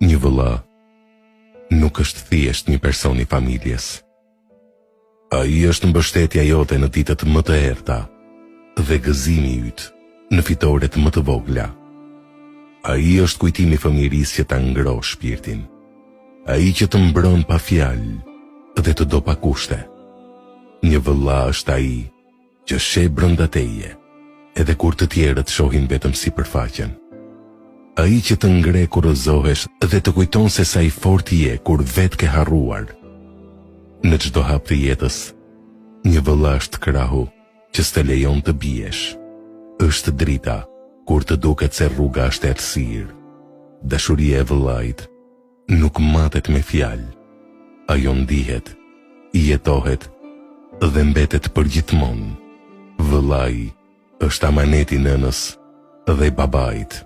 Një vëlla nuk është thjesht një person i familjes. Ai është mbështetja jote në ditët më të errta dhe gëzimi yt në fitoret më të vogla. Ai është kujtimi i fëmijërisë që ta ngroh shpirtin. Ai që të mbron pa fjalë dhe të do pa kushte. Një vëlla është ai që sheh brenda teje, edhe kur të tjerët shohin vetëm sipërfaqen. Ai që të ngre kur rrëzohesh dhe të kujton se sa i fortë je kur vetë ke harruar. Në çdo hap të jetës, një vëlla është krahu që s'të lejon të biesh. Është drita kur të duket se rruga është errësirë. Dashuria e vëllait nuk matet me fjalë. Ajo ndihet, jetohet dhe mbetet përgjithmonë. Vëllai është amaneti nënës dhe babait.